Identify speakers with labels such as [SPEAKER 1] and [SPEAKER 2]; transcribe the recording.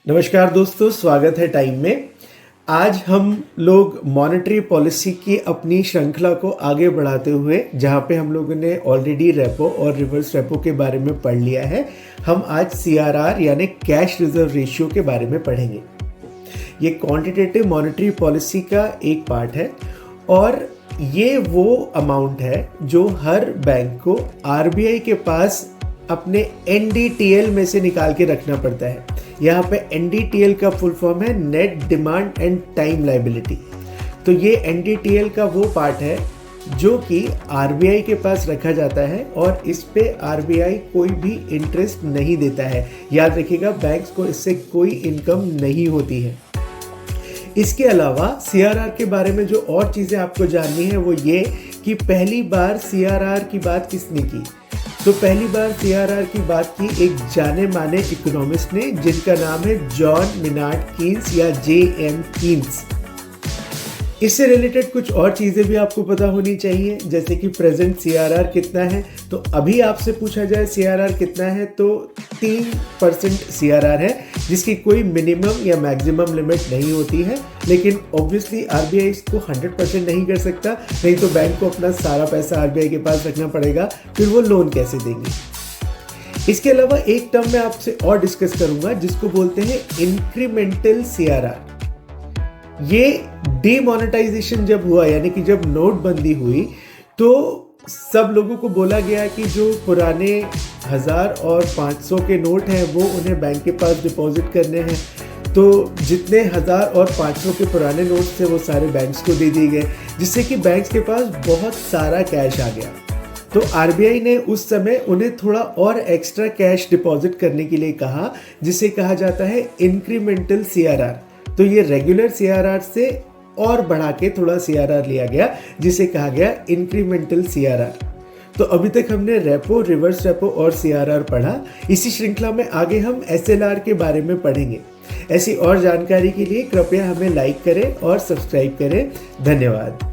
[SPEAKER 1] नमस्कार दोस्तों, स्वागत है टाइम में। आज हम लोग मॉनेटरी पॉलिसी की अपनी श्रृंखला को आगे बढ़ाते हुए, जहां पे हम लोगों ने ऑलरेडी रेपो और रिवर्स रेपो के बारे में पढ़ लिया है, हम आज CRR यानी कैश रिजर्व रेशियो के बारे में पढ़ेंगे। ये क्वांटिटेटिव मॉनेटरी पॉलिसी का एक पार्ट है और ये वो अमाउंट है जो हर बैंक को RBI के पास अपने NDTL में से निकाल के रखना पड़ता है। यहाँ पे NDTL का फुल फॉर्म है net demand and time liability. तो ये NDTL का वो पार्ट है जो कि RBI के पास रखा जाता है और इस पे RBI कोई भी इंटरेस्ट नहीं देता है। याद रखिएगा, बैंक्स को इससे कोई इनकम नहीं होती है। इसके अलावा CRR के बारे में जो और चीज़ें आपको जाननी है वो ये कि पहली बार CRR की बात किसने की। तो पहली बार CRR की बात की एक जाने माने इकोनॉमिस्ट ने, जिनका नाम है जॉन मिनार्ड कीन्स या JM कीन्स। इससे रिलेटेड कुछ और चीज़ें भी आपको पता होनी चाहिए, जैसे कि प्रेजेंट CRR कितना है। तो अभी आपसे पूछा जाए CRR कितना है तो 3% CRR है, जिसकी कोई मिनिमम या मैक्सिमम लिमिट नहीं होती है। लेकिन ऑब्वियसली RBI इसको 100% नहीं कर सकता, नहीं तो बैंक को अपना सारा पैसा RBI के पास रखना पड़ेगा, फिर वो लोन कैसे देंगे। इसके अलावा एक टर्म मैं आपसे और डिस्कस करूंगा जिसको बोलते हैं इंक्रीमेंटल CRR। ये डीमोनेटाइजेशन जब हुआ, यानी कि जब नोटबंदी हुई, तो सब लोगों को बोला गया कि जो पुराने 1000 और 500 के नोट हैं वो उन्हें बैंक के पास डिपॉजिट करने हैं। तो जितने 1000 और 500 के पुराने नोट थे वो सारे बैंक्स को दे दिए गए, जिससे कि बैंक्स के पास बहुत सारा कैश आ गया। तो RBI ने उस समय उन्हें थोड़ा और एक्स्ट्रा कैश डिपॉजिट करने के लिए कहा, जिसे कहा जाता है इंक्रीमेंटल CRR। तो ये रेगुलर CRR से और बढ़ा के थोड़ा CRR लिया गया, जिसे कहा गया इंक्रीमेंटल CRR। तो अभी तक हमने रेपो, रिवर्स रेपो और CRR पढ़ा। इसी श्रृंखला में आगे हम SLR के बारे में पढ़ेंगे। ऐसी और जानकारी के लिए कृपया हमें लाइक करें और सब्सक्राइब करें। धन्यवाद।